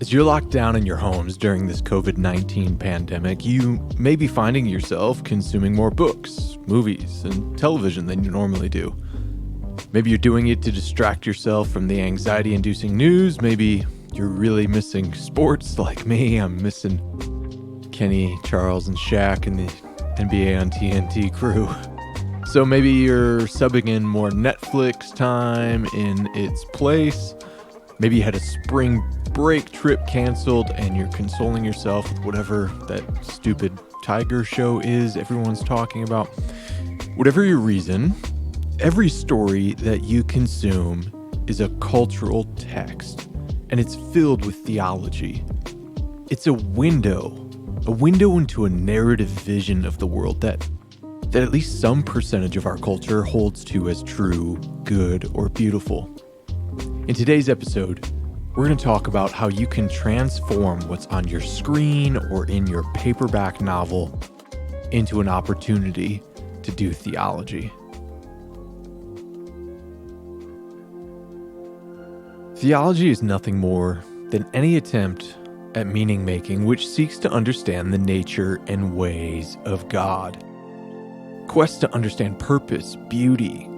As you're locked down in your homes during this COVID-19 pandemic, you may be finding yourself consuming more books, movies, and television than you normally do. Maybe you're doing it to distract yourself from the anxiety-inducing news. Maybe you're really missing sports like me. I'm missing Kenny, Charles, and Shaq and the NBA on TNT crew. So maybe you're subbing in more Netflix time in its place. Maybe you had a spring break trip canceled and you're consoling yourself with whatever that stupid tiger show is everyone's talking about. Whatever your reason, every story that you consume is a cultural text, and it's filled with theology. It's a window into a narrative vision of the world that at least some percentage of our culture holds to as true, good, or beautiful. In today's episode, we're going to talk about how you can transform what's on your screen or in your paperback novel into an opportunity to do theology. Theology is nothing more than any attempt at meaning making which seeks to understand the nature and ways of God. Quests to understand purpose, beauty,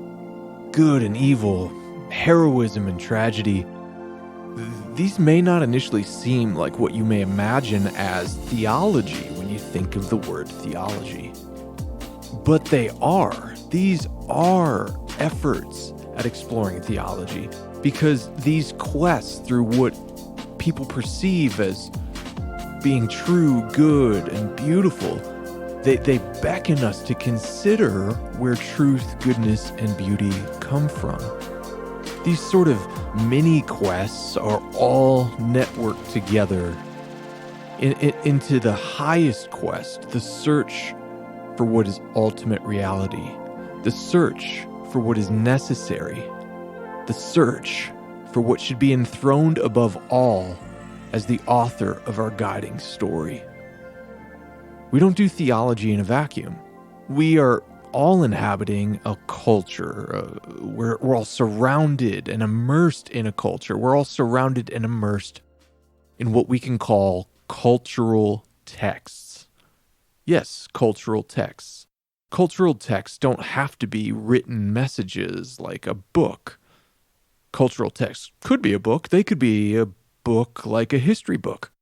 good and evil, heroism and tragedy. These may not initially seem like what you may imagine as theology when you think of the word theology. But they are. These are efforts at exploring theology because these quests through what people perceive as being true, good, and beautiful, they beckon us to consider where truth, goodness, and beauty come from. These sort of mini quests are all networked together into the highest quest, the search for what is ultimate reality, the search for what is necessary, the search for what should be enthroned above all as the author of our guiding story. We don't do theology in a vacuum. We are all inhabiting a culture. We're all surrounded and immersed in a culture. We're all surrounded and immersed in what we can call cultural texts. Yes, cultural texts. Cultural texts don't have to be written messages like a book. Cultural texts could be a book. They could be a book like a history book.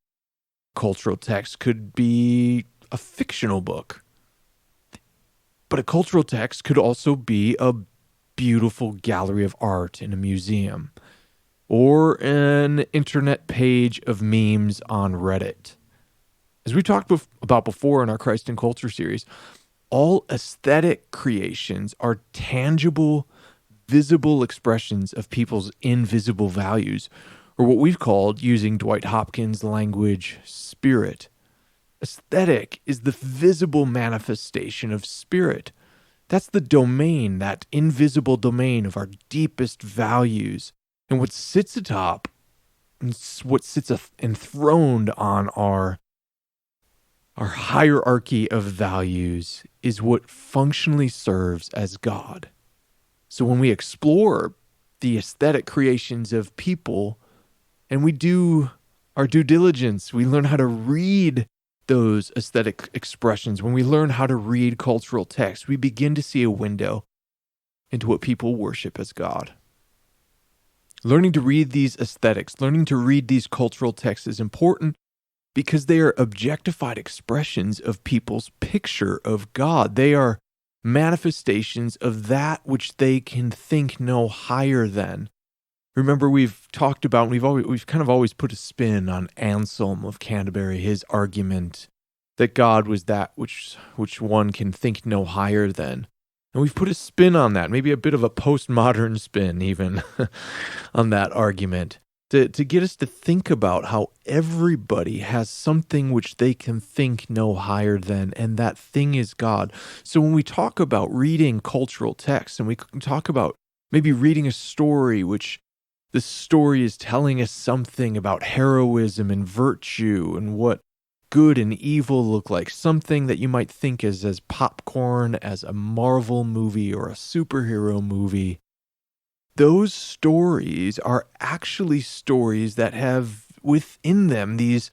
Cultural text could be a fictional book. But a cultural text could also be a beautiful gallery of art in a museum, or an internet page of memes on Reddit. As we talked about before in our Christ and Culture series, all aesthetic creations are tangible, visible expressions of people's invisible values, or what we've called, using Dwight Hopkins' language, spirit. Aesthetic is the visible manifestation of spirit. That's the domain, that invisible domain of our deepest values. And what sits atop, what sits enthroned on our hierarchy of values is what functionally serves as God. So when we explore the aesthetic creations of people and we do our due diligence, we learn how to read those aesthetic expressions, when we learn how to read cultural text, we begin to see a window into what people worship as God. Learning to read these aesthetics, learning to read these cultural texts is important because they are objectified expressions of people's picture of God. They are manifestations of that which they can think no higher than. Remember, we've talked about, we've kind of always put a spin on Anselm of Canterbury, his argument that God was that which one can think no higher than. And we've put a spin on that, maybe a bit of a postmodern spin even on that argument, to get us to think about how everybody has something which they can think no higher than, and that thing is God. So when we talk about reading cultural texts, and we talk about maybe reading a story which the story is telling us something about heroism and virtue and what good and evil look like, something that you might think is as popcorn as a Marvel movie or a superhero movie. Those stories are actually stories that have within them these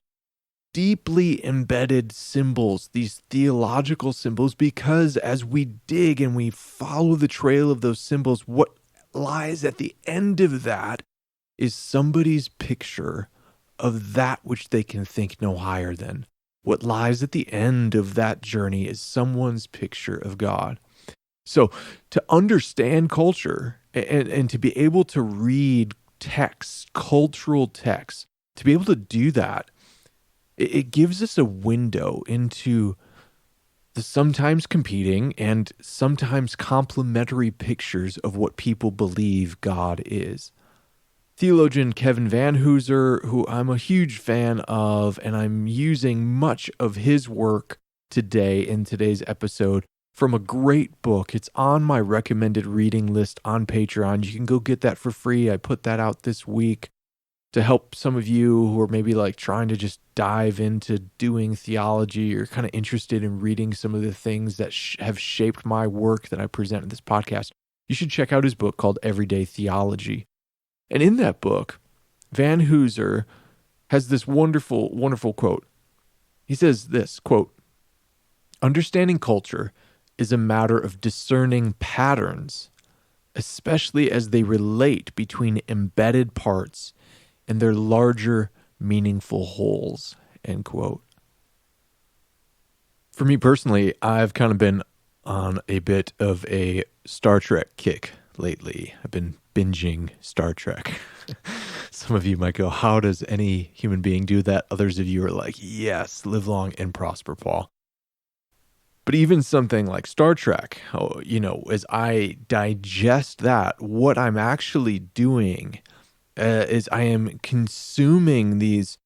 deeply embedded symbols, these theological symbols, because as we dig and we follow the trail of those symbols, what lies at the end of that is somebody's picture of that which they can think no higher than. What lies at the end of that journey is someone's picture of God. So to understand culture and to be able to read texts, cultural texts, to be able to do that, it gives us a window into the sometimes competing and sometimes complementary pictures of what people believe God is. Theologian Kevin Vanhoozer, who I'm a huge fan of, and I'm using much of his work today in today's episode from a great book. It's on my recommended reading list on Patreon. You can go get that for free. I put that out this week to help some of you who are maybe like trying to just dive into doing theology or kind of interested in reading some of the things that have shaped my work that I present in this podcast. You should check out his book called Everyday Theology. And in that book, Vanhoozer has this wonderful, wonderful quote. He says this, quote, "Understanding culture is a matter of discerning patterns, especially as they relate between embedded parts and their larger, meaningful wholes," end quote. For me personally, I've kind of been on a bit of a Star Trek kick lately. I've been binging Star Trek. Some of you might go, how does any human being do that? Others of you are like, yes, live long and prosper, Paul. But even something like Star Trek, as I digest that, what I'm actually doing is I am consuming these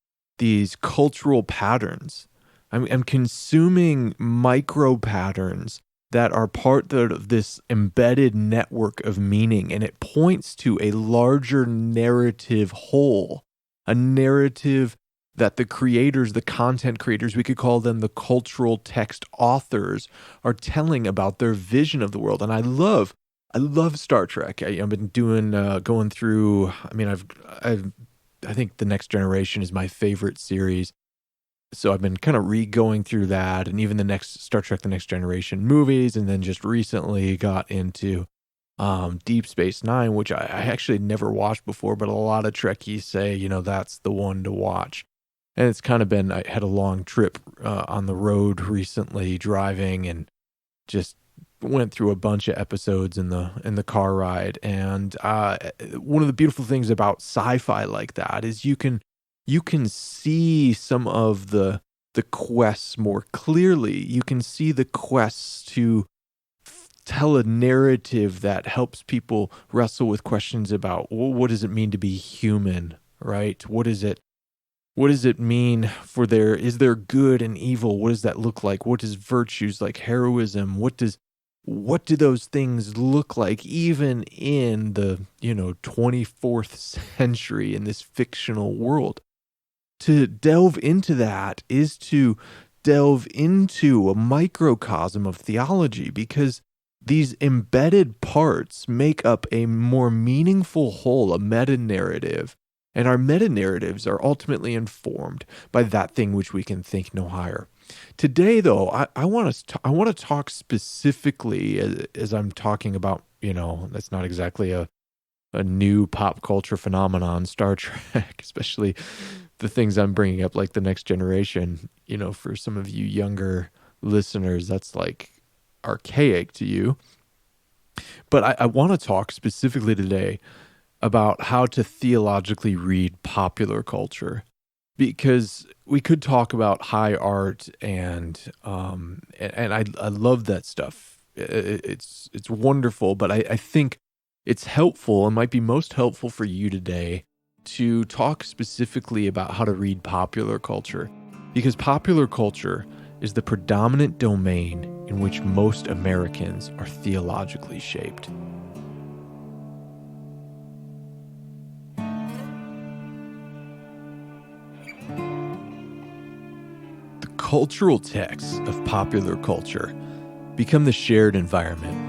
cultural patterns. I'm consuming micro patterns that are part of this embedded network of meaning, and it points to a larger narrative whole, a narrative that the creators, the content creators, we could call them the cultural text authors, are telling about their vision of the world. And I love Star Trek. I've been going through. I mean, I think The Next Generation is my favorite series, so I've been kind of going through that, and even the next Star Trek: The Next Generation movies, and then just recently got into Deep Space Nine, which I actually never watched before, but a lot of Trekkies say that's the one to watch. And it's kind of been, I had a long trip on the road recently driving, and just went through a bunch of episodes in the car ride. And one of the beautiful things about sci-fi like that is you can see some of the quests more clearly. You can see the quests to tell a narrative that helps people wrestle with questions about, well, what does it mean to be human, right? What does it mean is there good and evil? What does that look like? What does virtues like heroism? What do those things look like even in the 24th century in this fictional world? To delve into that is to delve into a microcosm of theology, because these embedded parts make up a more meaningful whole, a meta-narrative. And our meta-narratives are ultimately informed by that thing which we can think no higher. Today, though, I want to talk specifically, as I'm talking about, that's not exactly a new pop culture phenomenon, Star Trek, especially the things I'm bringing up, like The Next Generation. For some of you younger listeners, that's like archaic to you. But I want to talk specifically today about how to theologically read popular culture, because we could talk about high art and I love that stuff. It's wonderful, but I think it's helpful and might be most helpful for you today to talk specifically about how to read popular culture, because popular culture is the predominant domain in which most Americans are theologically shaped. The cultural texts of popular culture become the shared environment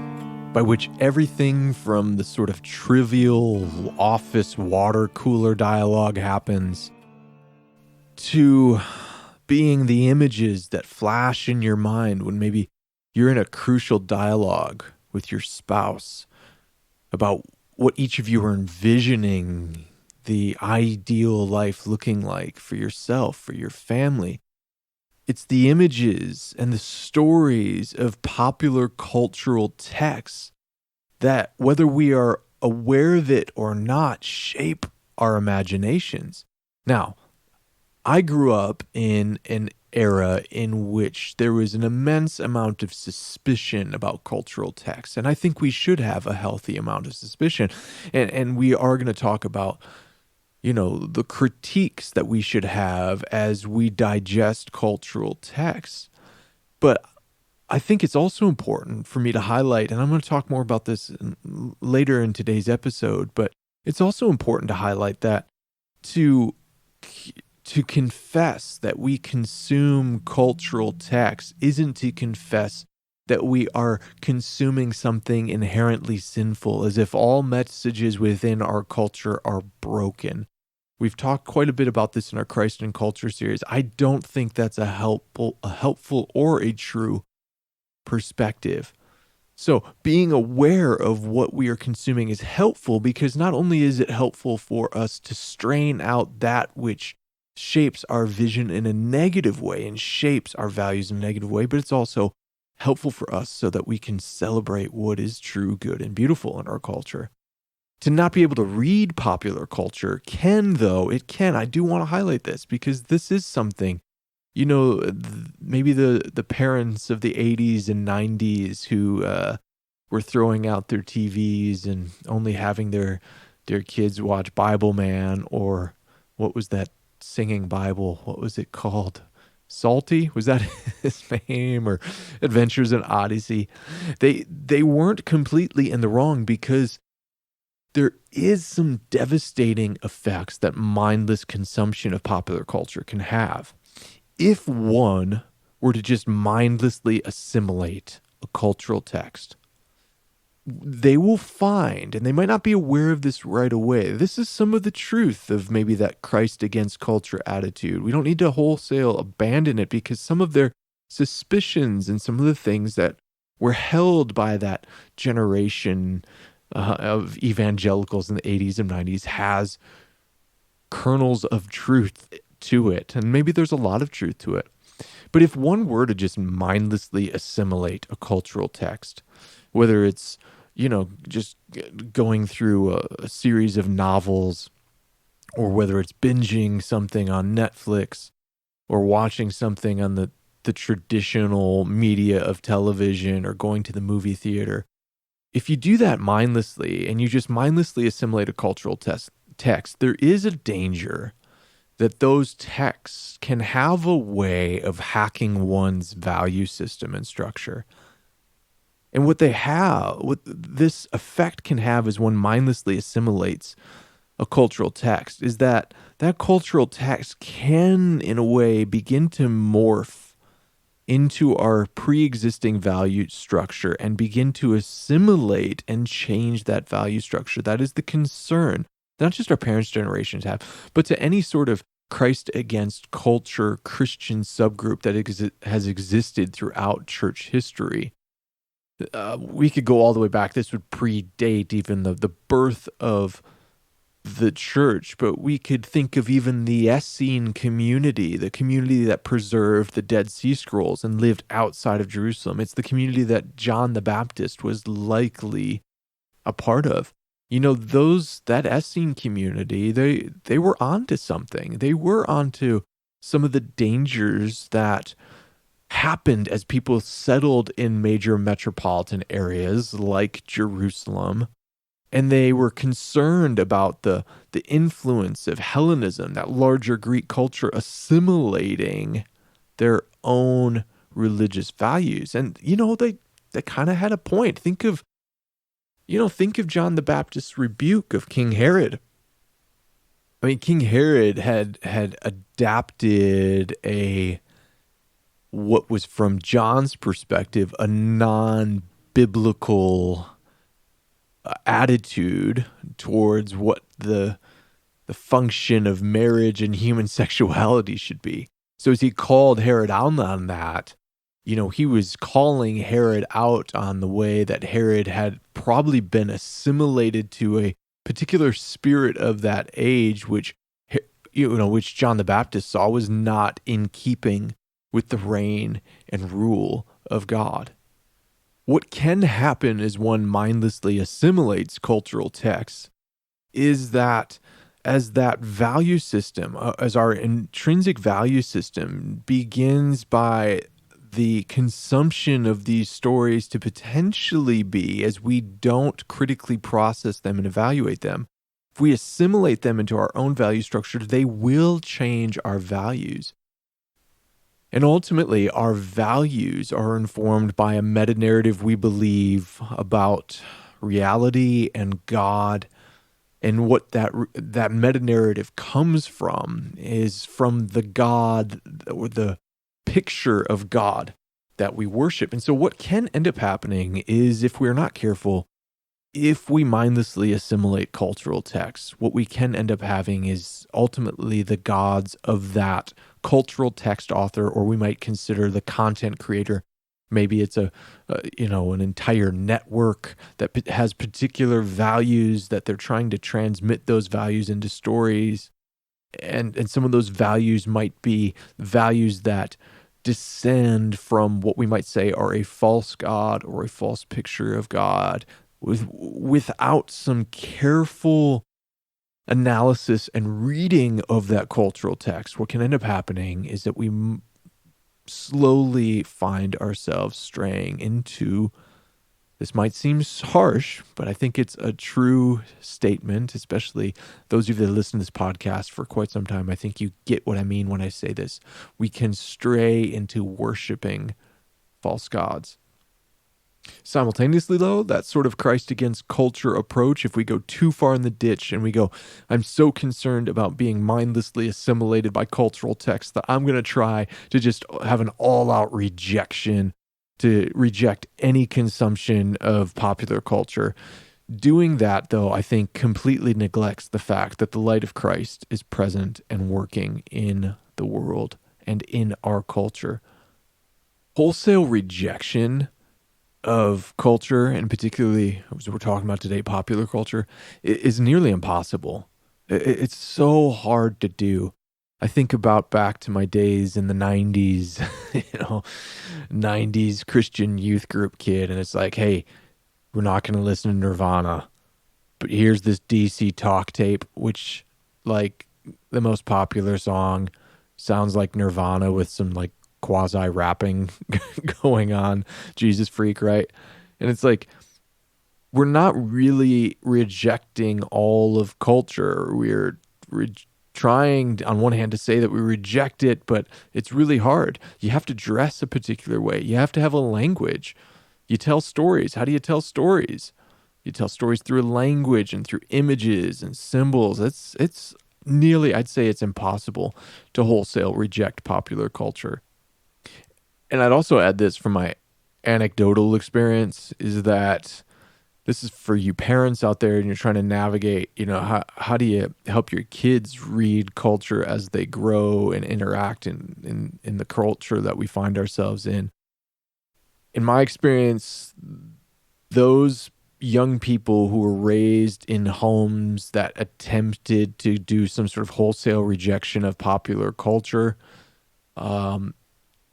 by which everything from the sort of trivial office water cooler dialogue happens to being the images that flash in your mind when maybe you're in a crucial dialogue with your spouse about what each of you are envisioning the ideal life looking like for yourself, for your family. It's the images and the stories of popular cultural texts that, whether we are aware of it or not, shape our imaginations. Now, I grew up in an era in which there was an immense amount of suspicion about cultural texts, and I think we should have a healthy amount of suspicion. And we are going to talk about, the critiques that we should have as we digest cultural texts. But I think it's also important for me to highlight, and I'm going to talk more about this later in today's episode, but it's also important to highlight that to confess that we consume cultural texts isn't to confess that we are consuming something inherently sinful, as if all messages within our culture are broken. We've talked quite a bit about this in our Christ and Culture series. I don't think that's a helpful or a true perspective. So being aware of what we are consuming is helpful, because not only is it helpful for us to strain out that which shapes our vision in a negative way and shapes our values in a negative way, but it's also helpful for us so that we can celebrate what is true, good, and beautiful in our culture. To not be able to read popular culture I do want to highlight this, because this is something, maybe the parents of the 80s and 90s who were throwing out their TVs and only having their kids watch Bible Man, or what was that singing Bible? What was it called? Salty? Was that his name? Or Adventures in Odyssey? They weren't completely in the wrong, because there is some devastating effects that mindless consumption of popular culture can have. If one were to just mindlessly assimilate a cultural text, they will find, and they might not be aware of this right away, this is some of the truth of maybe that Christ against culture attitude. We don't need to wholesale abandon it, because some of their suspicions and some of the things that were held by that generation of evangelicals in the 80s and 90s has kernels of truth to it. And maybe there's a lot of truth to it. But if one were to just mindlessly assimilate a cultural text, whether it's, just going through a series of novels, or whether it's binging something on Netflix, or watching something on the traditional media of television, or going to the movie theater, if you do that mindlessly and you just mindlessly assimilate a cultural text, there is a danger that those texts can have a way of hacking one's value system and structure. And what this effect can have as one mindlessly assimilates a cultural text is that cultural text can, in a way, begin to morph into our pre-existing value structure and begin to assimilate and change that value structure. That is the concern, not just our parents' generations have, but to any sort of Christ against culture Christian subgroup that has existed throughout church history. We could go all the way back. This would predate even the birth of the church, but we could think of even the Essene community, the community that preserved the Dead Sea Scrolls and lived outside of Jerusalem. It's the community that John the Baptist was likely a part of. That Essene community, they were onto something. They were onto some of the dangers that happened as people settled in major metropolitan areas like Jerusalem. And they were concerned about the influence of Hellenism, that larger Greek culture assimilating their own religious values. And, they kind of had a point. Think of John the Baptist's rebuke of King Herod. I mean, King Herod had adapted what was from John's perspective, a non-biblical attitude towards what the the function of marriage and human sexuality should be. So as he called Herod out on that, he was calling Herod out on the way that Herod had probably been assimilated to a particular spirit of that age, which John the Baptist saw was not in keeping with the reign and rule of God. What can happen as one mindlessly assimilates cultural texts is that as that value system, as our intrinsic value system begins by the consumption of these stories to potentially be, as we don't critically process them and evaluate them, if we assimilate them into our own value structure, they will change our values. And ultimately, our values are informed by a meta-narrative we believe about reality and God. And what that meta-narrative comes from is from the God or the picture of God that we worship. And so what can end up happening is, if we're not careful, if we mindlessly assimilate cultural texts, what we can end up having is ultimately the gods of that cultural text author, or we might consider the content creator. Maybe it's an entire network that has particular values that they're trying to transmit those values into stories. And some of those values might be values that descend from what we might say are a false God or a false picture of God, without some careful analysis and reading of that cultural text. What can end up happening is that we slowly find ourselves straying into, this might seem harsh, but I think it's a true statement, especially those of you that listen to this podcast for quite some time. I think you get what I mean when I say this. We can stray into worshiping false gods. Simultaneously, though, that sort of Christ against culture approach, if we go too far in the ditch and we go, I'm so concerned about being mindlessly assimilated by cultural texts that I'm going to try to just have an all-out rejection, to reject any consumption of popular culture. Doing that, though, I think completely neglects the fact that the light of Christ is present and working in the world and in our culture. Wholesale rejection of culture, and particularly, as we're talking about today, popular culture, is nearly impossible. It's so hard to do. I think about back to my days in the 90s, 90s Christian youth group kid, and it's like, hey, we're not going to listen to Nirvana, but here's this DC Talk tape, which, like, the most popular song sounds like Nirvana with some, like, quasi-rapping going on, Jesus freak, right? And it's like, we're not really rejecting all of culture. We're trying, on one hand, to say that we reject it, but it's really hard. You have to dress a particular way. You have to have a language. You tell stories. How do you tell stories? You tell stories through language and through images and symbols. It's nearly, I'd say it's impossible to wholesale reject popular culture. And I'd also add this from my anecdotal experience, is that this is for you parents out there and you're trying to navigate, how do you help your kids read culture as they grow and interact in the culture that we find ourselves in. In my experience, those young people who were raised in homes that attempted to do some sort of wholesale rejection of popular culture,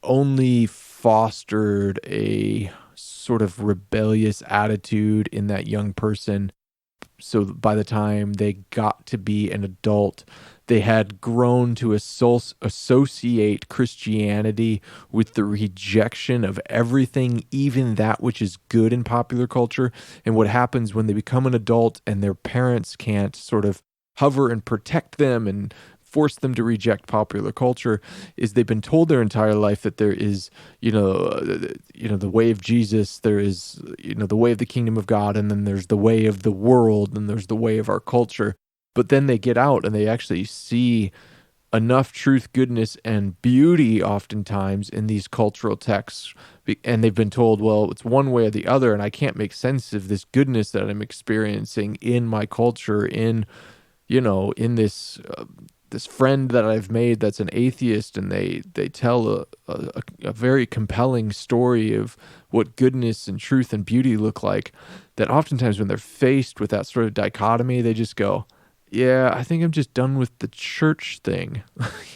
only fostered a sort of rebellious attitude in that young person. So by the time they got to be an adult, they had grown to associate Christianity with the rejection of everything, even that which is good in popular culture. And what happens when they become an adult and their parents can't sort of hover and protect them and force them to reject popular culture is they've been told their entire life that there is, the way of Jesus, there is, the way of the kingdom of God, and then there's the way of the world, and there's the way of our culture. But then they get out and they actually see enough truth, goodness, and beauty oftentimes in these cultural texts. And they've been told, well, it's one way or the other, and I can't make sense of this goodness that I'm experiencing in my culture, in in this friend that I've made that's an atheist, and they tell a very compelling story of what goodness and truth and beauty look like, that oftentimes when they're faced with that sort of dichotomy, they just go, yeah, I think I'm just done with the church thing.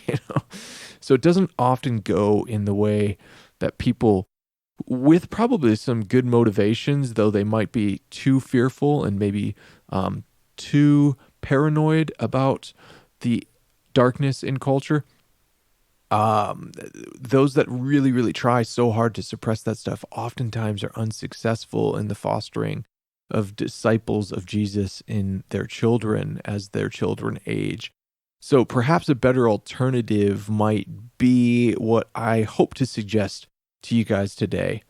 you know? So it doesn't often go in the way that people with probably some good motivations, though they might be too fearful and maybe too paranoid about the darkness in culture. Those that really, really try so hard to suppress that stuff oftentimes are unsuccessful in the fostering of disciples of Jesus in their children as their children age. So perhaps a better alternative might be what I hope to suggest to you guys today.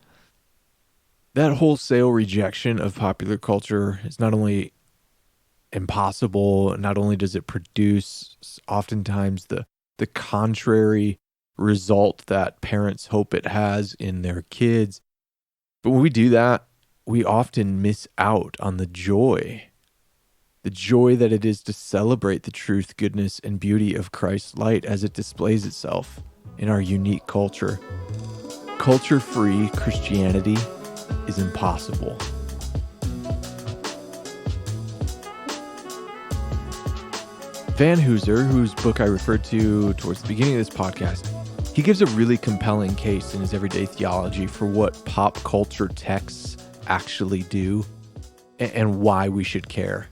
That wholesale rejection of popular culture is not only impossible, not only does it produce oftentimes the contrary result that parents hope it has in their kids, but when we do that, we often miss out on the joy that it is to celebrate the truth, goodness, and beauty of Christ's light as it displays itself in our unique culture. Culture-free Christianity is impossible. Vanhoozer, whose book I referred to towards the beginning of this podcast, he gives a really compelling case in his Everyday Theology for what pop culture texts actually do and why we should care.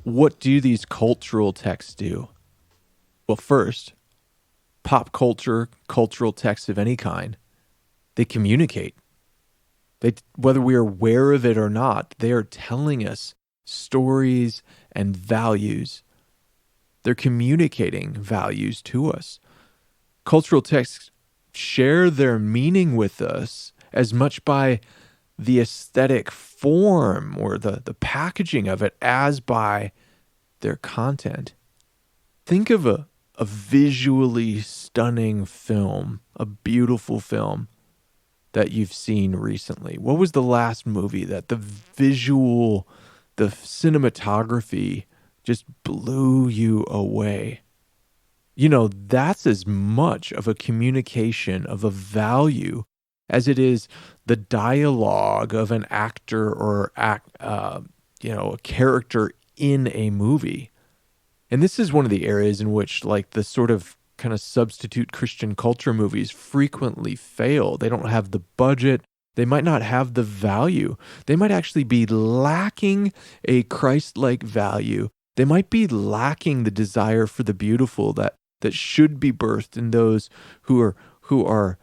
What do these cultural texts do? Well, first, pop culture, cultural texts of any kind, they communicate. Whether we are aware of it or not, they are telling us stories and values. They're communicating values to us. Cultural texts share their meaning with us as much by the aesthetic form or the packaging of it as by their content. Think of a visually stunning film, a beautiful film that you've seen recently. What was the last movie that the cinematography just blew you away? That's as much of a communication of a value as it is the dialogue of an actor or a character in a movie. And this is one of the areas in which, like, the sort of kind of substitute Christian culture movies frequently fail. They don't have the budget. They might not have the value. They might actually be lacking a Christ-like value. They might be lacking the desire for the beautiful that should be birthed in those who are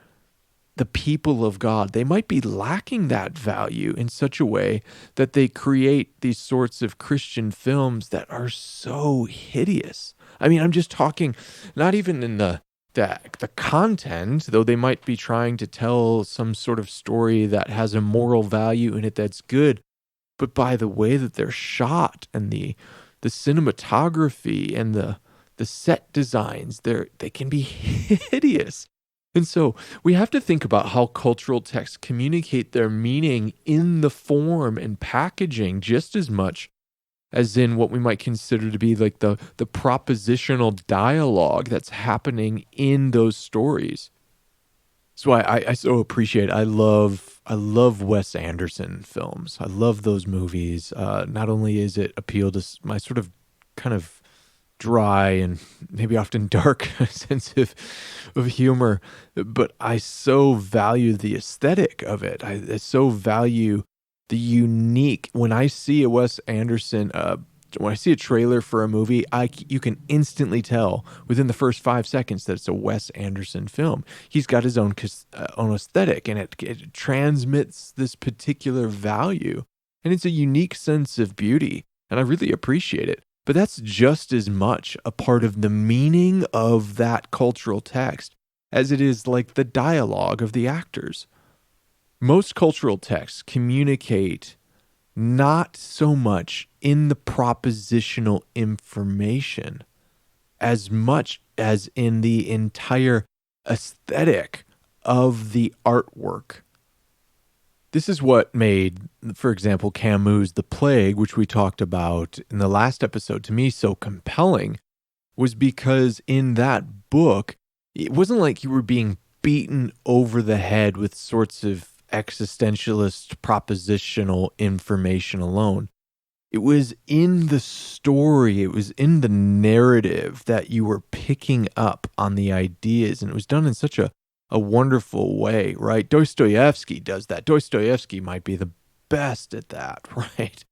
the people of God. They might be lacking that value in such a way that they create these sorts of Christian films that are so hideous. I mean, I'm just talking not even in the content, though they might be trying to tell some sort of story that has a moral value in it that's good, but by the way that they're shot and the cinematography and the set designs, they can be hideous. And so we have to think about how cultural texts communicate their meaning in the form and packaging just as much as in what we might consider to be like the propositional dialogue that's happening in those stories. So I so appreciate, I love Wes Anderson films. I love those movies. Not only is it appeal to my sort of kind of dry and maybe often dark sense of humor, but I so value the aesthetic of it. I so value the unique. When I see a Wes Anderson, when I see a trailer for a movie, you can instantly tell within the first 5 seconds that it's a Wes Anderson film. He's got his own aesthetic, and it transmits this particular value, and it's a unique sense of beauty, and I really appreciate it. But that's just as much a part of the meaning of that cultural text as it is like the dialogue of the actors. Most cultural texts communicate not so much in the propositional information as much as in the entire aesthetic of the artwork. This is what made, for example, Camus' The Plague, which we talked about in the last episode, to me so compelling, was because in that book, it wasn't like you were being beaten over the head with sorts of existentialist propositional information alone. It was in the story, it was in the narrative that you were picking up on the ideas, and it was done in such a wonderful way, right? Dostoevsky does that. Dostoevsky might be the best at that, right?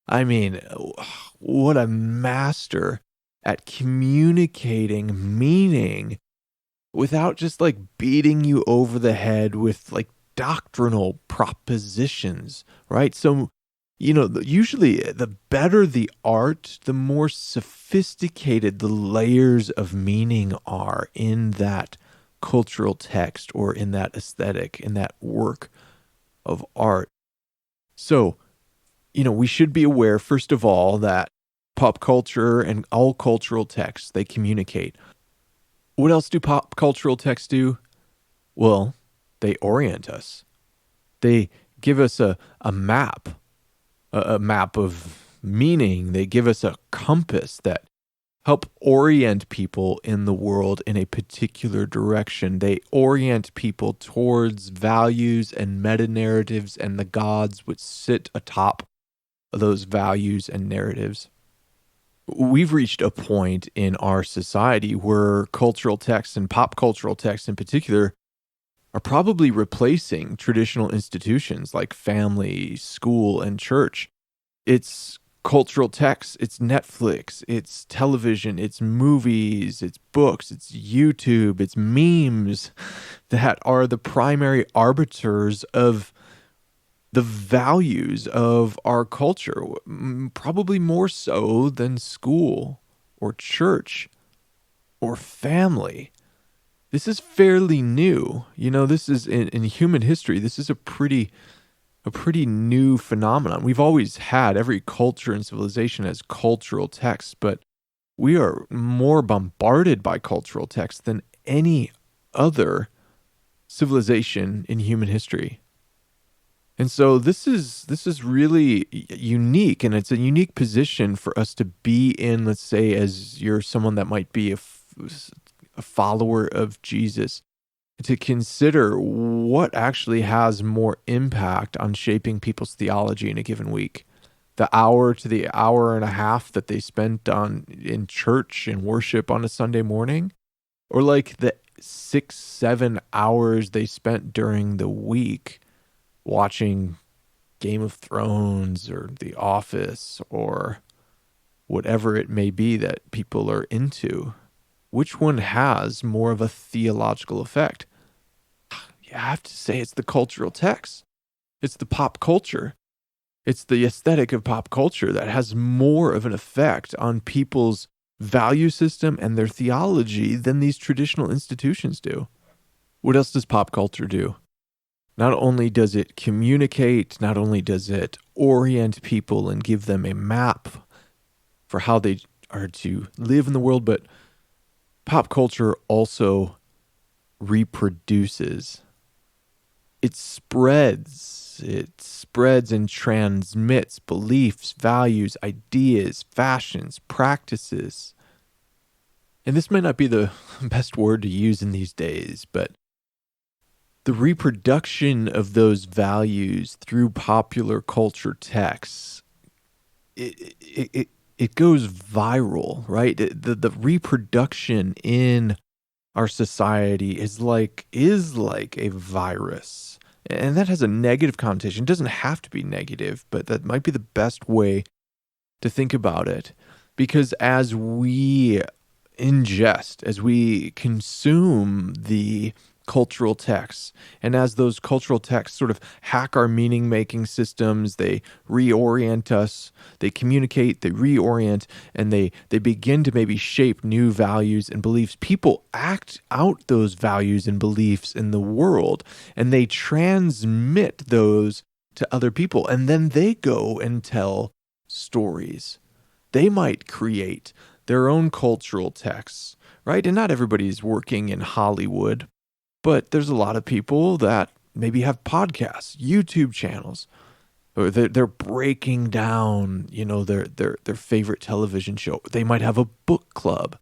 I mean, what a master at communicating meaning without just like beating you over the head with like doctrinal propositions, right? So, usually the better the art, the more sophisticated the layers of meaning are in that cultural text or in that aesthetic, in that work of art. So, we should be aware, first of all, that pop culture and all cultural texts, they communicate. What else do pop cultural texts do? Well, they orient us. They give us a map, a map of meaning. They give us a compass that help orient people in the world in a particular direction. They orient people towards values and meta-narratives and the gods which sit atop those values and narratives. We've reached a point in our society where cultural texts and pop cultural texts in particular are probably replacing traditional institutions like family, school, and church. It's cultural texts, it's Netflix, it's television, it's movies, it's books, it's YouTube, it's memes that are the primary arbiters of the values of our culture, probably more so than school or church or family. This is fairly new. This is in human history, this is a pretty new phenomenon. We've always had, every culture and civilization has cultural texts, but we are more bombarded by cultural texts than any other civilization in human history. And so this is really unique, and it's a unique position for us to be in, let's say, as you're someone that might be a follower of Jesus, to consider what actually has more impact on shaping people's theology in a given week. The hour to the hour and a half that they spent in church and worship on a Sunday morning, or like the 6-7 hours they spent during the week watching Game of Thrones or The Office or whatever it may be that people are into. Which one has more of a theological effect? You have to say it's the cultural text. It's the pop culture. It's the aesthetic of pop culture that has more of an effect on people's value system and their theology than these traditional institutions do. What else does pop culture do? Not only does it communicate, not only does it orient people and give them a map for how they are to live in the world, but pop culture also reproduces. It spreads and transmits beliefs, values, ideas, fashions, practices. And this might not be the best word to use in these days, but the reproduction of those values through popular culture texts, it goes viral, right? The reproduction in our society is like a virus. And that has a negative connotation. It doesn't have to be negative, but that might be the best way to think about it. Because as we ingest, as we consume the cultural texts, and as those cultural texts sort of hack our meaning-making systems, they reorient us, they communicate, they reorient, and they begin to maybe shape new values and beliefs. People act out those values and beliefs in the world, and they transmit those to other people, and then they go and tell stories. They might create their own cultural texts, right? And not everybody's working in Hollywood, but there's a lot of people that maybe have podcasts, YouTube channels, or they're breaking down, their favorite television show. They might have a book club,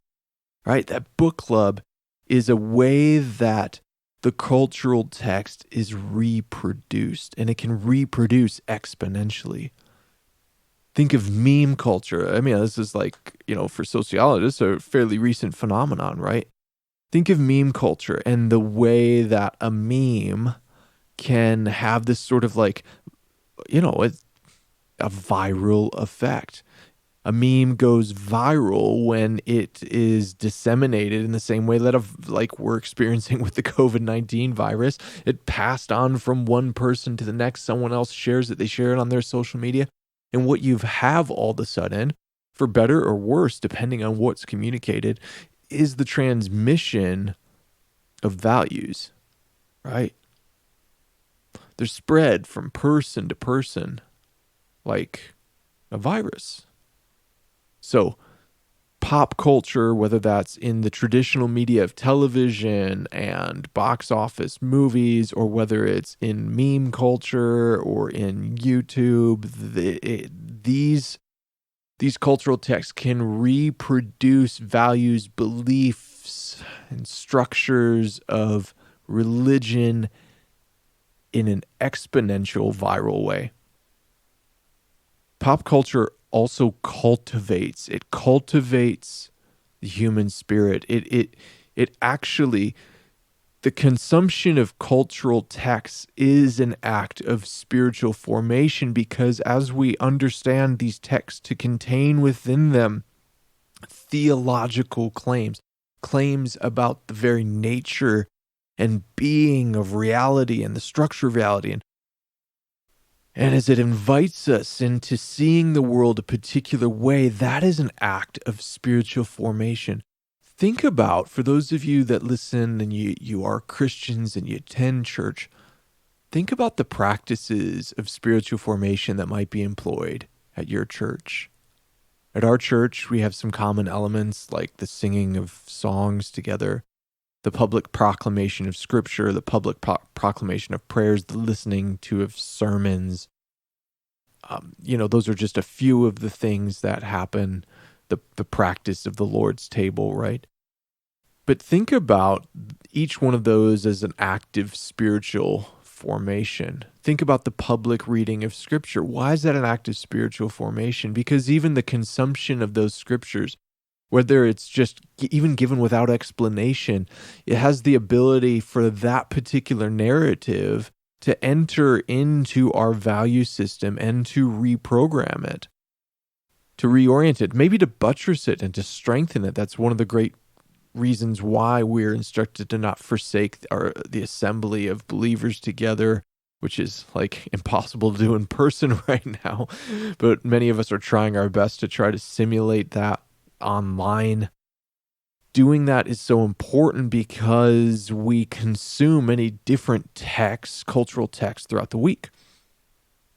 right? That book club is a way that the cultural text is reproduced, and it can reproduce exponentially. Think of meme culture. I mean, this is for sociologists, a fairly recent phenomenon, right? Think of meme culture and the way that a meme can have this sort of it's a viral effect. A meme goes viral when it is disseminated in the same way that we're experiencing with the COVID-19 virus. It passed on from one person to the next. Someone else shares it. They share it on their social media. And what you have all of a sudden, for better or worse, depending on what's communicated, is the transmission of values, right? They're spread from person to person like a virus. So pop culture, whether that's in the traditional media of television and box office movies, or whether it's in meme culture or in YouTube, these cultural texts can reproduce values, beliefs, and structures of religion in an exponential viral way. Pop culture also cultivates the human spirit. It actually, the consumption of cultural texts is an act of spiritual formation, because as we understand these texts to contain within them theological claims about the very nature and being of reality and the structure of reality, and as it invites us into seeing the world a particular way, that is an act of spiritual formation. Think about, for those of you that listen and you are Christians and you attend church, think about the practices of spiritual formation that might be employed at your church. At our church, we have some common elements like the singing of songs together, the public proclamation of scripture, the public proclamation of prayers, the listening to of sermons. Those are just a few of the things that happen, the practice of the Lord's table, right? But think about each one of those as an active spiritual formation. Think about the public reading of scripture. Why is that an active spiritual formation? Because even the consumption of those scriptures, whether it's just even given without explanation, it has the ability for that particular narrative to enter into our value system and to reprogram it, to reorient it, maybe to buttress it and to strengthen it. That's one of the great reasons why we're instructed to not forsake the assembly of believers together, which is impossible to do in person right now. But many of us are trying our best to try to simulate that online. Doing that is so important because we consume many different texts, cultural texts throughout the week.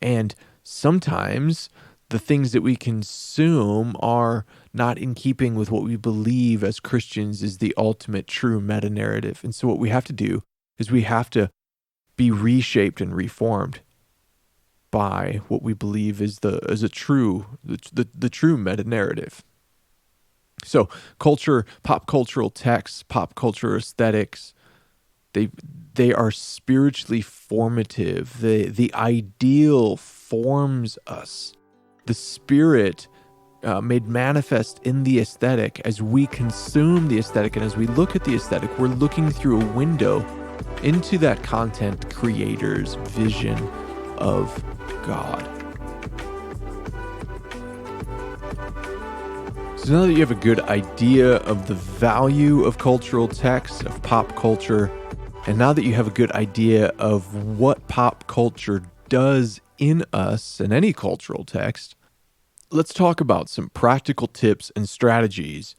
And sometimes the things that we consume are not in keeping with what we believe as Christians is the ultimate true meta-narrative. And so what we have to do is we have to be reshaped and reformed by what we believe is the true meta-narrative. So culture, pop cultural texts, pop culture aesthetics, they are spiritually formative. The ideal forms us. The spirit made manifest in the aesthetic. As we consume the aesthetic and as we look at the aesthetic, we're looking through a window into that content creator's vision of God. So now that you have a good idea of the value of cultural texts, of pop culture, and now that you have a good idea of what pop culture does in us and any cultural text, let's talk about some practical tips and strategies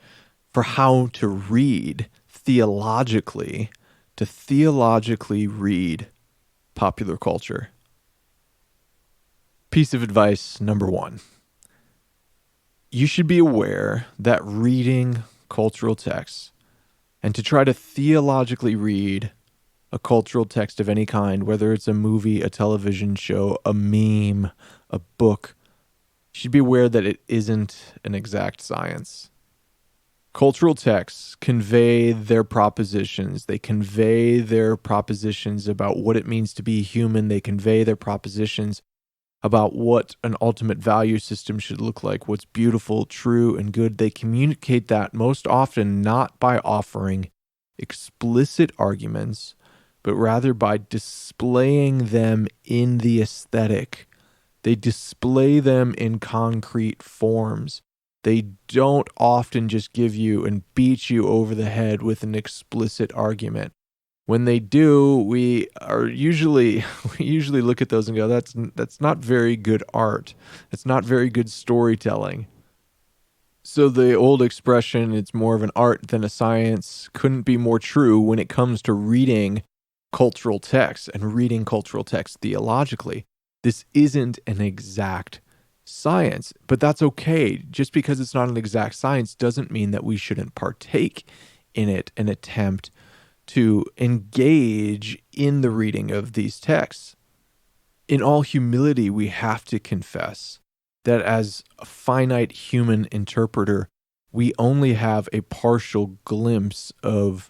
for how to read theologically, to theologically read popular culture. Piece of advice number 1. You should be aware that reading cultural texts and to try to theologically read a cultural text of any kind, whether it's a movie, a television show, a meme, a book, you should be aware that it isn't an exact science. Cultural texts convey their propositions. They convey their propositions about what it means to be human. They convey their propositions about what an ultimate value system should look like, what's beautiful, true, and good. They communicate that most often not by offering explicit arguments, but rather by displaying them in the aesthetic. They display them in concrete forms. They don't often just give you and beat you over the head with an explicit argument. When they do, we usually look at those and go, that's not very good art. It's not very good storytelling. So the old expression, it's more of an art than a science, couldn't be more true when it comes to reading cultural texts and reading cultural texts theologically. This isn't an exact science, but that's okay. Just because it's not an exact science doesn't mean that we shouldn't partake in it and attempt to engage in the reading of these texts. In all humility, we have to confess that as a finite human interpreter, we only have a partial glimpse of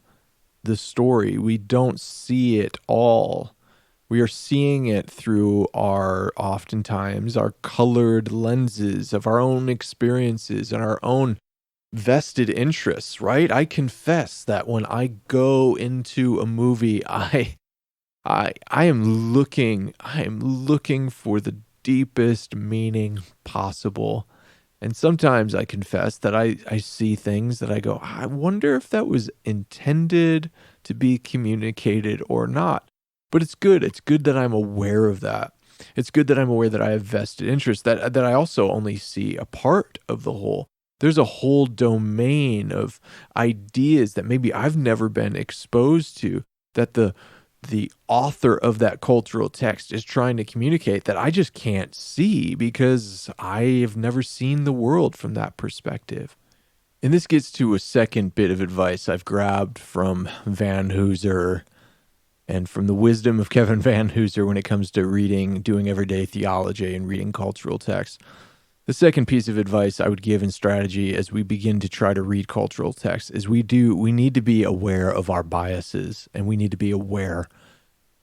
the story. We don't see it all. We are seeing it through oftentimes our colored lenses of our own experiences and our own vested interests, right? I confess that when I go into a movie, I am looking for the deepest meaning possible. And sometimes I confess that I see things that I go, I wonder if that was intended to be communicated or not. But it's good. It's good that I'm aware of that. It's good that I'm aware that I have vested interest, that I also only see a part of the whole. There's a whole domain of ideas that maybe I've never been exposed to, that the author of that cultural text is trying to communicate, that I just can't see because I have never seen the world from that perspective. And this gets to a second bit of advice I've grabbed from Vanhoozer and from the wisdom of Kevin Vanhoozer when it comes to doing everyday theology and reading cultural texts. The second piece of advice I would give in strategy as we begin to try to read cultural texts is we need to be aware of our biases, and we need to be aware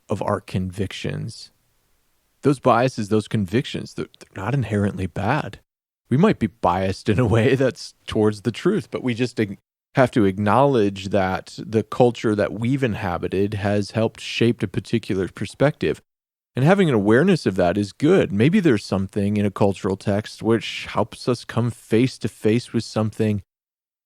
of our convictions. Those biases, those convictions, they're not inherently bad. We might be biased in a way that's towards the truth, but we just have to acknowledge that the culture that we've inhabited has helped shape a particular perspective. And having an awareness of that is good. Maybe there's something in a cultural text which helps us come face to face with something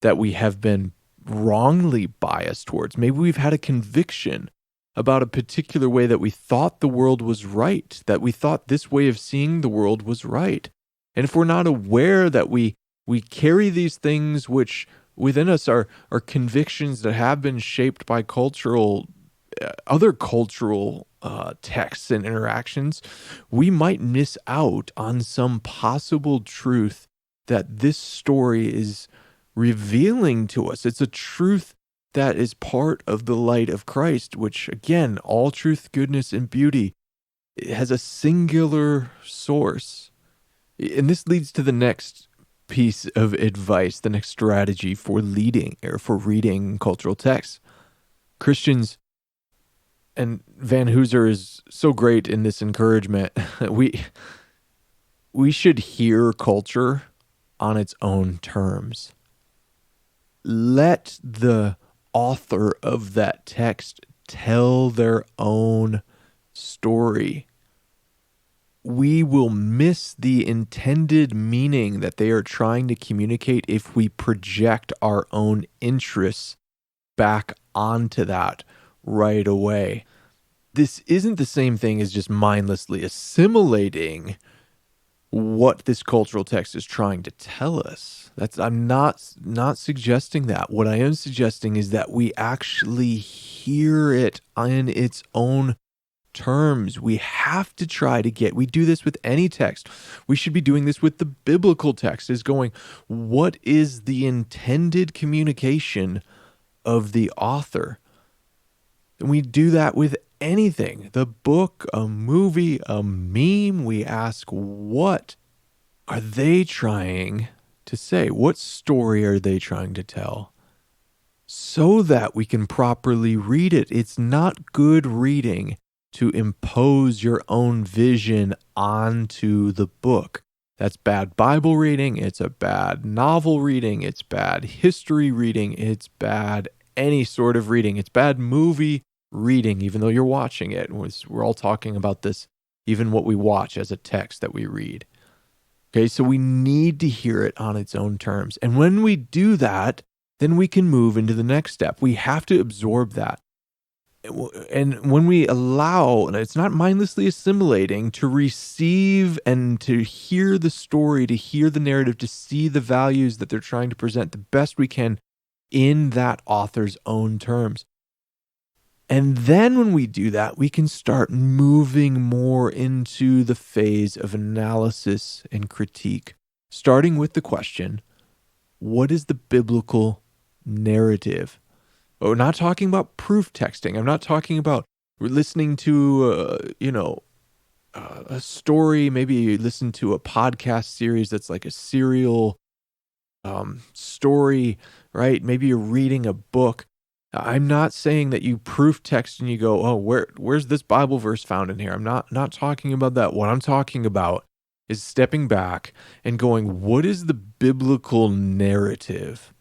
that we have been wrongly biased towards. Maybe we've had a conviction about a particular way that we thought the world was right, that we thought this way of seeing the world was right. And if we're not aware that we carry these things which within us are convictions that have been shaped by other cultural texts and interactions, we might miss out on some possible truth that this story is revealing to us. It's a truth that is part of the light of Christ, which, again, all truth, goodness, and beauty, it has a singular source. And this leads to the next piece of advice, the next strategy for reading cultural texts. Christians, and Vanhoozer is so great in this encouragement, we should hear culture on its own terms. Let the author of that text tell their own story. We will miss the intended meaning that they are trying to communicate if we project our own interests back onto that right away. This isn't the same thing as just mindlessly assimilating what this cultural text is trying to tell us. I'm not suggesting that. What I am suggesting is that we actually hear it in its own terms. We have to try to we do this with any text. We should be doing this with the biblical text, is going, what is the intended communication of the author? And we do that with anything, the book, a movie, a meme. We ask, what are they trying to say? What story are they trying to tell? So that we can properly read it. It's not good reading to impose your own vision onto the book. That's bad Bible reading. It's a bad novel reading. It's bad history reading. It's bad any sort of reading. It's bad movie reading, even though you're watching it. We're all talking about this, even what we watch as a text that we read. Okay, so we need to hear it on its own terms. And when we do that, then we can move into the next step. We have to absorb that. And when we allow, and it's not mindlessly assimilating, to receive and to hear the story, to hear the narrative, to see the values that they're trying to present the best we can in that author's own terms. And then when we do that, we can start moving more into the phase of analysis and critique, starting with the question, what is the biblical narrative? We're not talking about proof texting. I'm not talking about listening to, a story. Maybe you listen to a podcast series that's like a serial story, right? Maybe you're reading a book. I'm not saying that you proof text and you go, oh, where's this Bible verse found in here? I'm not talking about that. What I'm talking about is stepping back and going, what is the biblical narrative?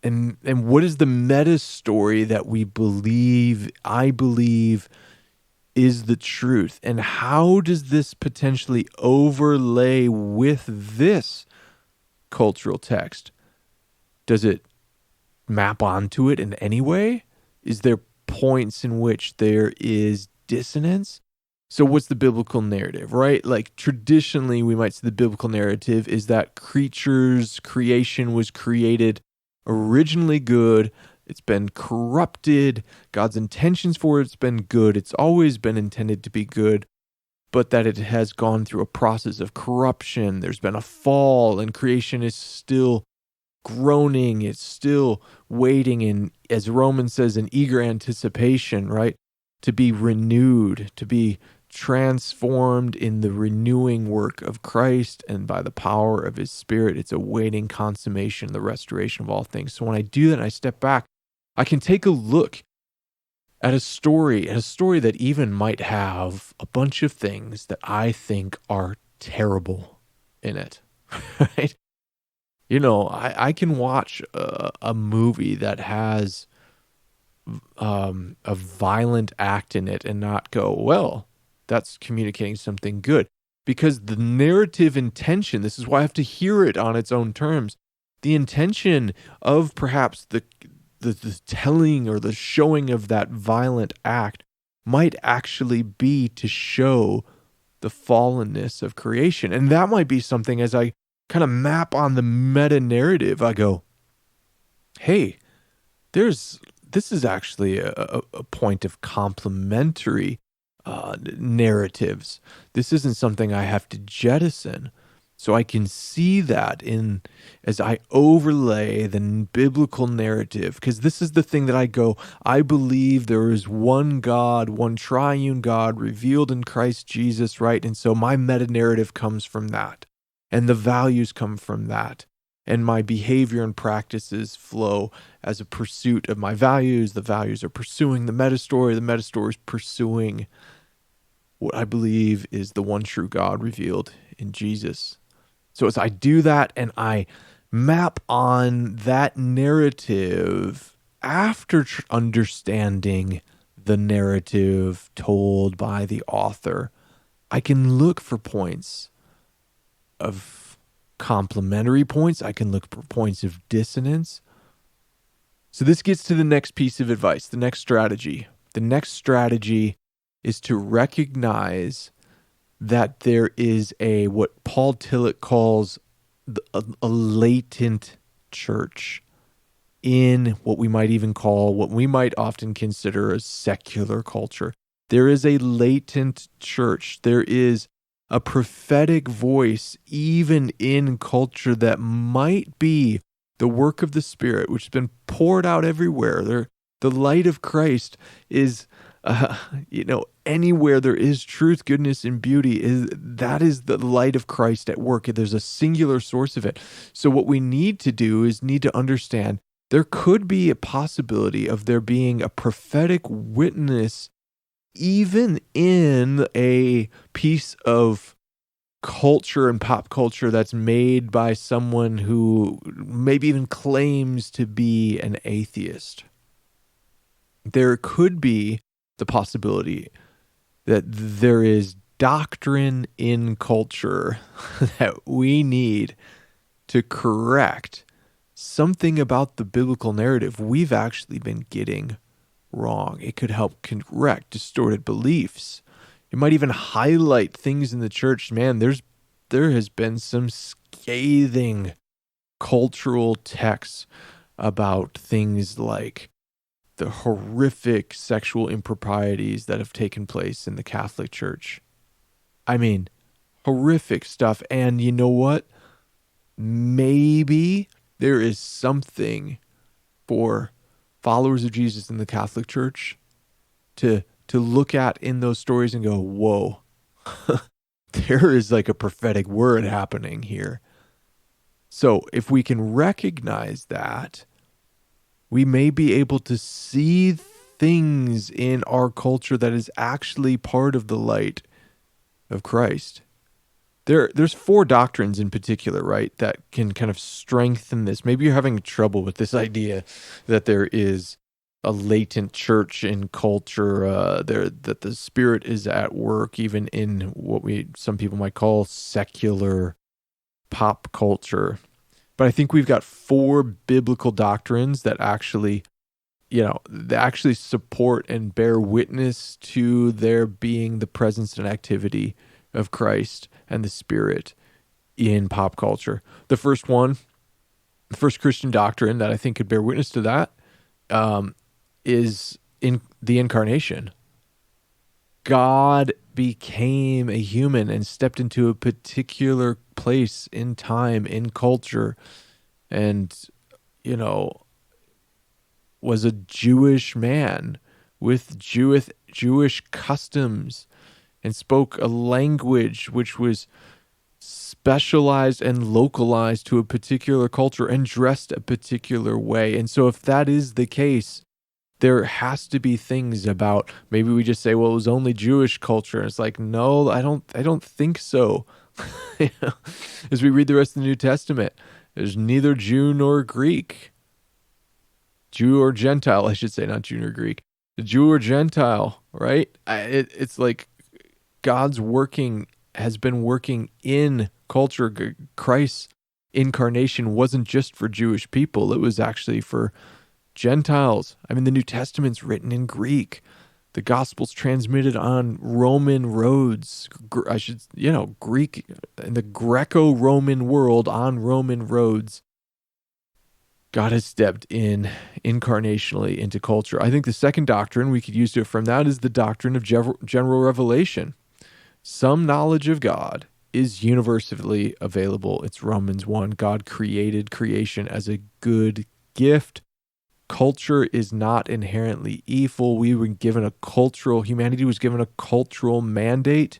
And what is the meta story that I believe is the truth? And how does this potentially overlay with this cultural text? Does it map onto it in any way? Is there points in which there is dissonance? So what's the biblical narrative, right? Like traditionally, we might say the biblical narrative is that creation was created originally good. It's been corrupted. God's intentions for it's been good. It's always been intended to be good, but that it has gone through a process of corruption. There's been a fall, and creation is still groaning. It's still waiting in, as Romans says, in eager anticipation, right? To be renewed, to be transformed in the renewing work of Christ and by the power of his Spirit. It's awaiting consummation, the restoration of all things. So when I do that and I step back, I can take a look at a story that even might have a bunch of things that I think are terrible in it, right? I can watch a movie that has a violent act in it and not go, well, that's communicating something good. Because the narrative intention, this is why I have to hear it on its own terms. The intention of perhaps the telling or the showing of that violent act might actually be to show the fallenness of creation. And that might be something, as I kind of map on the meta narrative, I go, hey, this is actually a point of complementary narratives. This isn't something I have to jettison. So I can see that as I overlay the biblical narrative, because this is the thing that I believe there is one God, one triune God revealed in Christ Jesus, right? And so my meta narrative comes from that, and the values come from that, and my behavior and practices flow as a pursuit of my values. The values are pursuing the meta story is pursuing what I believe is the one true God revealed in Jesus. So as I do that and I map on that narrative after understanding the narrative told by the author, I can look for points of complementary points. I can look for points of dissonance. So this gets to the next piece of advice, the next strategy. The next strategy is to recognize that there is what Paul Tillich calls a latent church in what we might often consider a secular culture. There is a latent church. There is a prophetic voice even in culture that might be the work of the Spirit, which has been poured out everywhere. The light of Christ is, anywhere there is truth, goodness, and beauty, that is the light of Christ at work. There's a singular source of it. So what we need to do is need to understand there could be a possibility of there being a prophetic witness even in a piece of culture and pop culture that's made by someone who maybe even claims to be an atheist. There could be the possibility that there is doctrine in culture that we need to correct something about the biblical narrative we've actually been getting wrong. It could help correct distorted beliefs. It might even highlight things in the church. Man, there has been some scathing cultural texts about things like the horrific sexual improprieties that have taken place in the Catholic Church. I mean, horrific stuff. And you know what? Maybe there is something for followers of Jesus in the Catholic Church to look at in those stories and go, whoa, there is like a prophetic word happening here. So if we can recognize that, we may be able to see things in our culture that is actually part of the light of Christ. There's 4 doctrines in particular, right, that can kind of strengthen this. Maybe you're having trouble with this idea that there is a latent church in culture, that the Spirit is at work even in what some people might call secular pop culture. But I think we've got 4 biblical doctrines that actually, they actually support and bear witness to there being the presence and activity of Christ and the Spirit in pop culture. The first Christian doctrine that I think could bear witness to that is in the incarnation. God became a human and stepped into a particular place in time, in culture, and, was a Jewish man with Jewish customs and spoke a language which was specialized and localized to a particular culture and dressed a particular way. And so if that is the case, there has to be things about, maybe we just say, well, it was only Jewish culture. And it's like, no, I don't think so. As we read the rest of the New Testament, there's neither Jew nor Greek. Jew or Gentile, I should say, not Jew nor Greek. The Jew or Gentile, right? It's like God's has been working in culture. Christ's incarnation wasn't just for Jewish people. It was actually for Gentiles. I mean, the New Testament's written in Greek. The Gospel's transmitted on Roman roads. Greek, in the Greco-Roman world, on Roman roads. God has stepped in incarnationally into culture. I think the second doctrine we could use to affirm that is the doctrine of general revelation. Some knowledge of God is universally available. It's Romans 1. God created creation as a good gift. Culture is not inherently evil. Humanity was given a cultural mandate.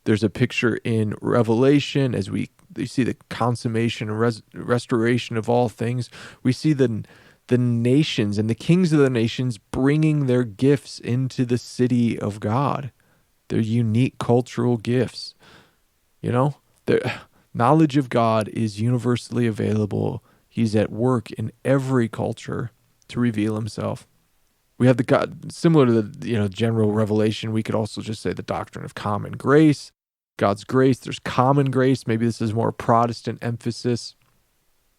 There's a picture in Revelation as we see the consummation and restoration of all things. We see the nations and the kings of the nations bringing their gifts into the city of God. Their unique cultural gifts. The knowledge of God is universally available. He's at work in every culture to reveal himself. We have the God, similar to the general revelation, we could also just say the doctrine of common grace. God's grace, there's common grace. Maybe this is more Protestant emphasis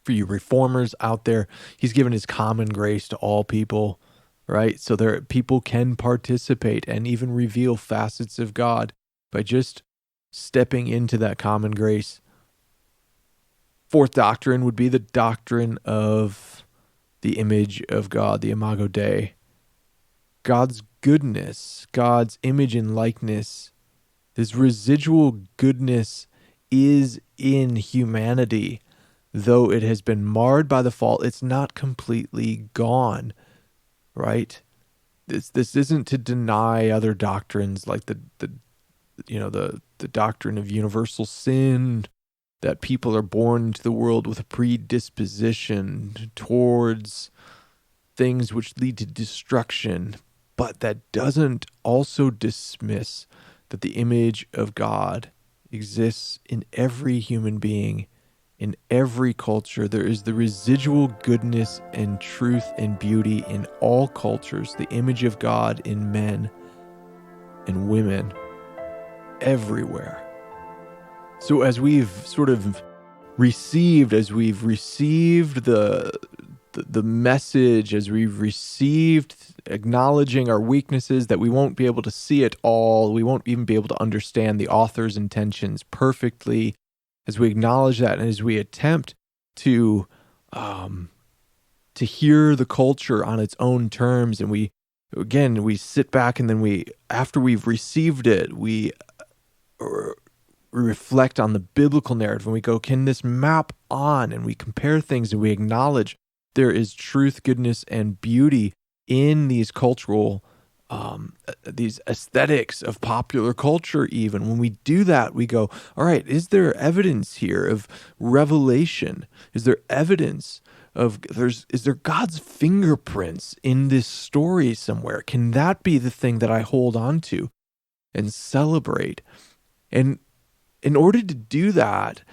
for you reformers out there. He's given his common grace to all people, right? So people can participate and even reveal facets of God by just stepping into that common grace. Fourth doctrine would be the doctrine of the image of God, the Imago Dei. God's goodness, God's image and likeness, his residual goodness is in humanity. Though it has been marred by the fall, it's not completely gone, right? This isn't to deny other doctrines like the doctrine of universal sin, that people are born into the world with a predisposition towards things which lead to destruction, but that doesn't also dismiss that the image of God exists in every human being, in every culture. There is the residual goodness and truth and beauty in all cultures, the image of God in men and women everywhere. So as we've sort of received the message, as we've received acknowledging our weaknesses, that we won't be able to see it all, we won't even be able to understand the author's intentions perfectly, as we acknowledge that, and as we attempt to hear the culture on its own terms, and we sit back, and then after we've received it, we reflect on the biblical narrative, and we go, can this map on? And we compare things, and we acknowledge there is truth, goodness, and beauty in these cultural, these aesthetics of popular culture. Even when we do that, we go, all right, is there evidence here of revelation? Is there evidence is there God's fingerprints in this story somewhere? Can that be the thing that I hold on to and celebrate? And in order to do that,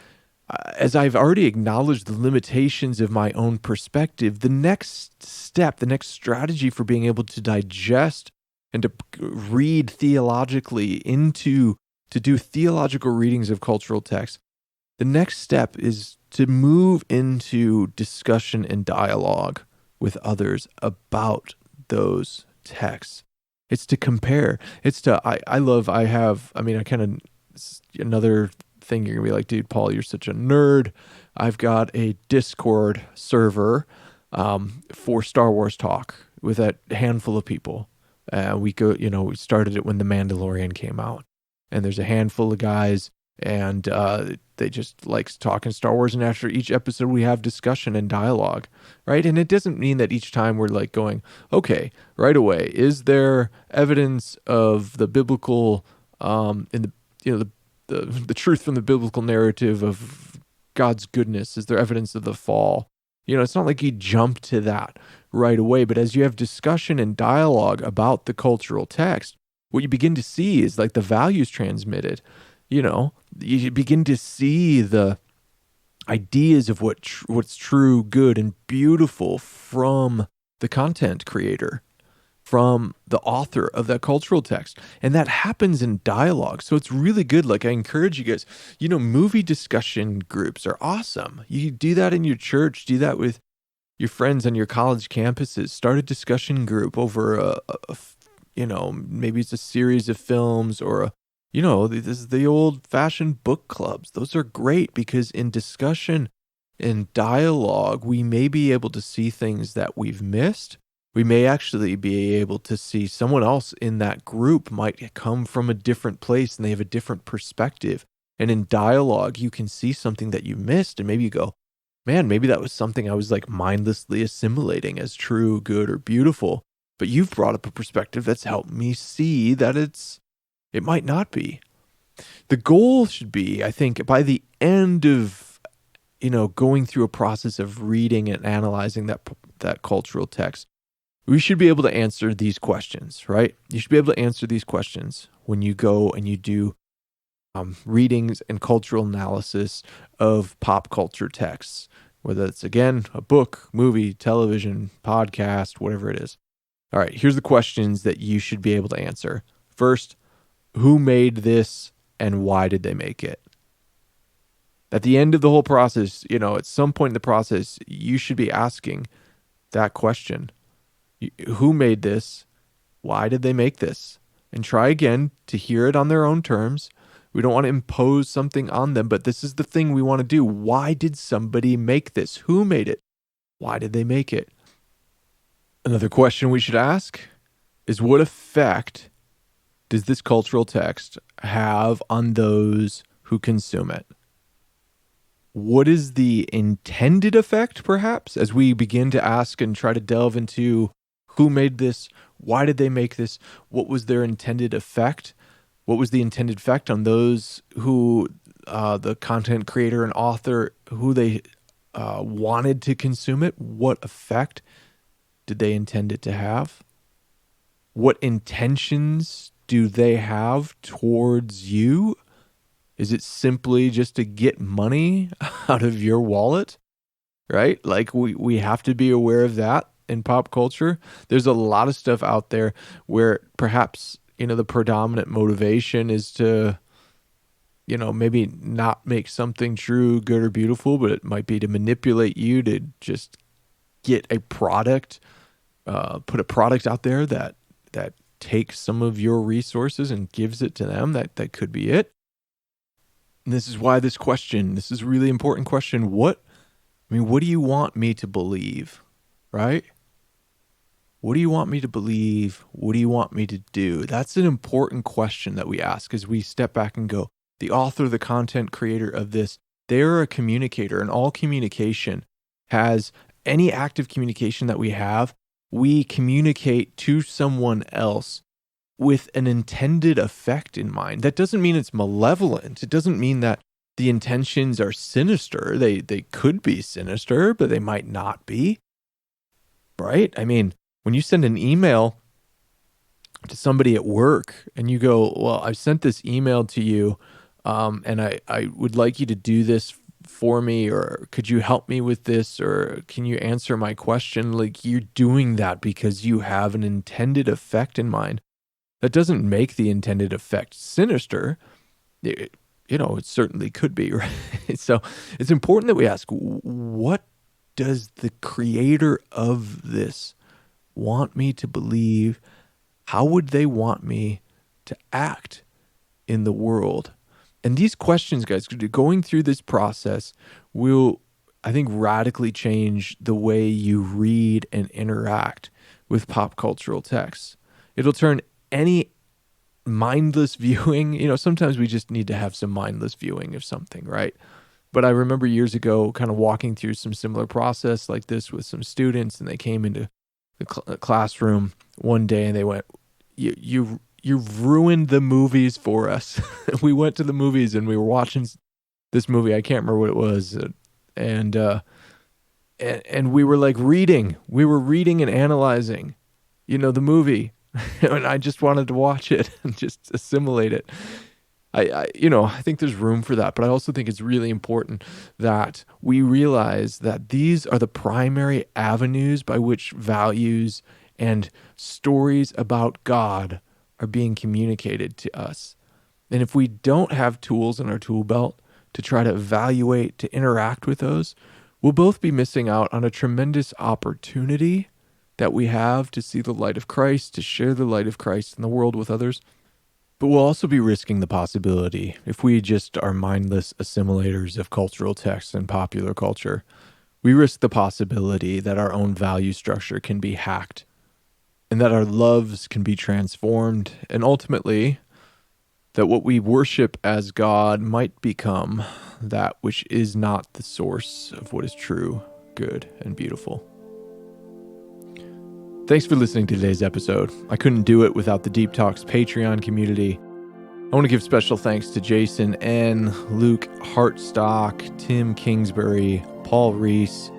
as I've already acknowledged the limitations of my own perspective, the next step, the next strategy for being able to digest and to read theologically to do theological readings of cultural texts, the next step is to move into discussion and dialogue with others about those texts. It's to compare. It's to, another thing, you're gonna be like, dude, Paul, you're such a nerd. I've got a Discord server for Star Wars talk with a handful of people. We started it when The Mandalorian came out, and there's a handful of guys, and they just like talking Star Wars, and after each episode we have discussion and dialogue, right? And it doesn't mean that each time we're like going, okay, right away, is there evidence of the biblical the truth from the biblical narrative of God's goodness? Is there evidence of the fall? It's not like you jump to that right away, but as you have discussion and dialogue about the cultural text, what you begin to see is like the values transmitted. You begin to see the ideas of what's true, good, and beautiful from the content creator, from the author of that cultural text. And that happens in dialogue. So it's really good. Like, I encourage you guys, movie discussion groups are awesome. You do that in your church, do that with your friends on your college campuses. Start a discussion group over maybe it's a series of films, or this is the old-fashioned book clubs. Those are great because in discussion and dialogue, we may be able to see things that we've missed. We may actually be able to see someone else in that group might come from a different place and they have a different perspective. And in dialogue, you can see something that you missed, and maybe you go, man, maybe that was something I was like mindlessly assimilating as true, good, or beautiful. But you've brought up a perspective that's helped me see that it might not be. The goal should be, I think, by the end of, going through a process of reading and analyzing that cultural text, we should be able to answer these questions, right? You should be able to answer these questions when you go and you do readings and cultural analysis of pop culture texts, whether it's, again, a book, movie, television, podcast, whatever it is. All right, here's the questions that you should be able to answer. First, who made this and why did they make it? At the end of the whole process, at some point in the process, you should be asking that question. Who made this? Why did they make this? And try again to hear it on their own terms. We don't want to impose something on them, but this is the thing we want to do. Why did somebody make this? Who made it? Why did they make it? Another question we should ask is, what effect does this cultural text have on those who consume it? What is the intended effect, perhaps, as we begin to ask and try to delve into Who made this? Why did they make this? What was their intended effect? What was the intended effect on those who, the content creator and author, who they wanted to consume it? What effect did they intend it to have? What intentions do they have towards you? Is it simply just to get money out of your wallet, right? Like we have to be aware of that in pop culture. There's a lot of stuff out there where perhaps, the predominant motivation is to, maybe not make something true, good, or beautiful, but it might be to manipulate you to just get a product, put a product out there that takes some of your resources and gives it to them. That could be it. And this is why this is a really important question. What do you want me to believe, right? What do you want me to believe? What do you want me to do? That's an important question that we ask as we step back and go, the author, the content creator of this, they're a communicator, and all communication has, any active communication that we have, we communicate to someone else with an intended effect in mind. That doesn't mean it's malevolent. It doesn't mean that the intentions are sinister. They could be sinister, but they might not be, right? I mean, when you send an email to somebody at work and you go, well, I sent this email to you, and I would like you to do this for me, or could you help me with this, or can you answer my question? Like, you're doing that because you have an intended effect in mind. That doesn't make the intended effect sinister. It certainly could be, right? So it's important that we ask, what does the creator of this want me to believe? How would they want me to act in the world? And these questions, guys, going through this process will, I think, radically change the way you read and interact with pop cultural texts. It'll turn any mindless viewing, sometimes we just need to have some mindless viewing of something, right? But I remember years ago kind of walking through some similar process like this with some students, and they came into the classroom one day and they went, you've ruined the movies for us. We went to the movies and we were watching this movie. I can't remember what it was. And we were like reading and analyzing, the movie. And I just wanted to watch it and just assimilate it. I think there's room for that, but I also think it's really important that we realize that these are the primary avenues by which values and stories about God are being communicated to us. And if we don't have tools in our tool belt to try to evaluate, to interact with those, we'll both be missing out on a tremendous opportunity that we have to see the light of Christ, to share the light of Christ in the world with others. But we'll also be risking the possibility, if we just are mindless assimilators of cultural texts and popular culture, we risk the possibility that our own value structure can be hacked, and that our loves can be transformed, and ultimately that what we worship as God might become that which is not the source of what is true, good, and beautiful. Thanks for listening to today's episode. I couldn't do it without the Deep Talks Patreon community. I want to give special thanks to Jason N., Luke Hartstock, Tim Kingsbury, Paul Reese.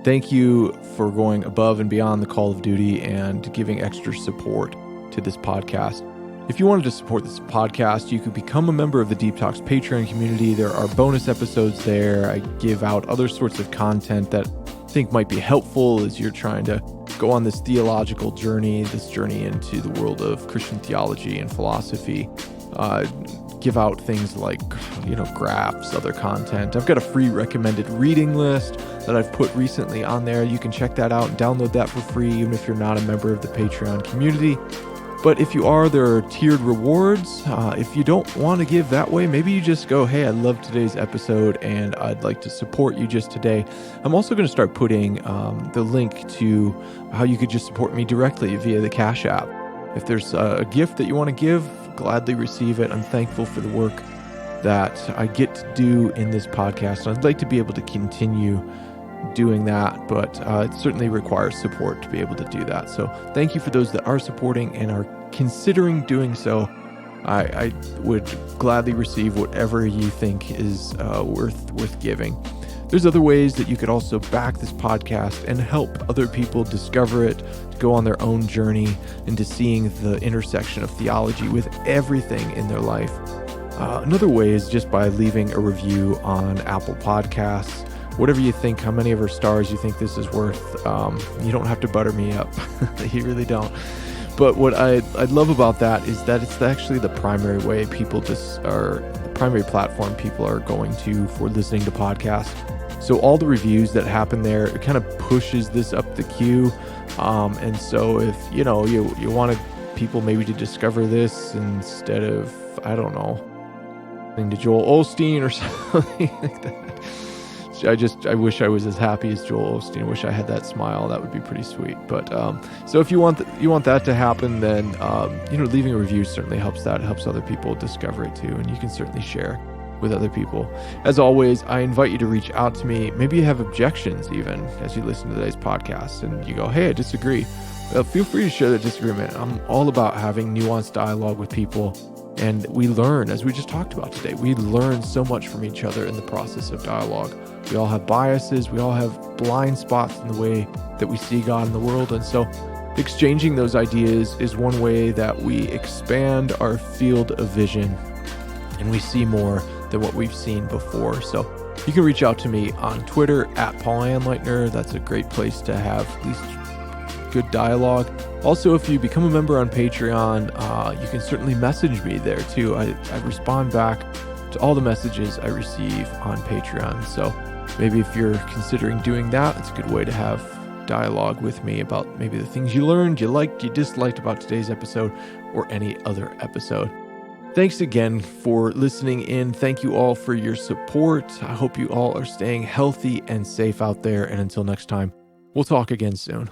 Thank you for going above and beyond the call of duty and giving extra support to this podcast. If you wanted to support this podcast, you could become a member of the Deep Talks Patreon community. There are bonus episodes there. I give out other sorts of content that I think might be helpful as you're trying to go on this theological journey, this journey into the world of Christian theology and philosophy. Give out things like, graphs, other content. I've got a free recommended reading list that I've put recently on there. You can check that out and download that for free, even if you're not a member of the Patreon community. But if you are, there are tiered rewards. If you don't want to give that way, maybe you just go, hey, I love today's episode and I'd like to support you just today. I'm also going to start putting the link to how you could just support me directly via the Cash App. If there's a gift that you want to give, gladly receive it. I'm thankful for the work that I get to do in this podcast. And I'd like to be able to continue doing that, but it certainly requires support to be able to do that. So thank you for those that are supporting and are considering doing so. I would gladly receive whatever you think is worth giving. There's other ways that you could also back this podcast and help other people discover it, to go on their own journey into seeing the intersection of theology with everything in their life. Another way is just by leaving a review on Apple Podcasts. Whatever you think, how many of our stars you think this is worth. You don't have to butter me up. You really don't. But what I love about that is that it's actually the primary way people the primary platform people are going to for listening to podcasts. So all the reviews that happen there, it kind of pushes this up the queue. And so if, you wanted people maybe to discover this instead of, I don't know, to Joel Osteen or something like that. I wish I was as happy as Joel Osteen. I wish I had that smile. That would be pretty sweet. But so if you want that to happen, then leaving a review certainly helps that. It helps other people discover it too, and you can certainly share with other people. As always, I invite you to reach out to me. Maybe you have objections even as you listen to today's podcast, and you go, "Hey, I disagree." Feel free to share that disagreement. I'm all about having nuanced dialogue with people. And we learn, as we just talked about today, we learn so much from each other in the process of dialogue. We all have biases. We all have blind spots in the way that we see God in the world. And so exchanging those ideas is one way that we expand our field of vision and we see more than what we've seen before. So you can reach out to me on Twitter at Paul Anleitner. That's a great place to have at least good dialogue. Also, if you become a member on Patreon, you can certainly message me there too. I respond back to all the messages I receive on Patreon. So maybe if you're considering doing that, it's a good way to have dialogue with me about maybe the things you learned, you liked, you disliked about today's episode or any other episode. Thanks again for listening in. Thank you all for your support. I hope you all are staying healthy and safe out there. And until next time, we'll talk again soon.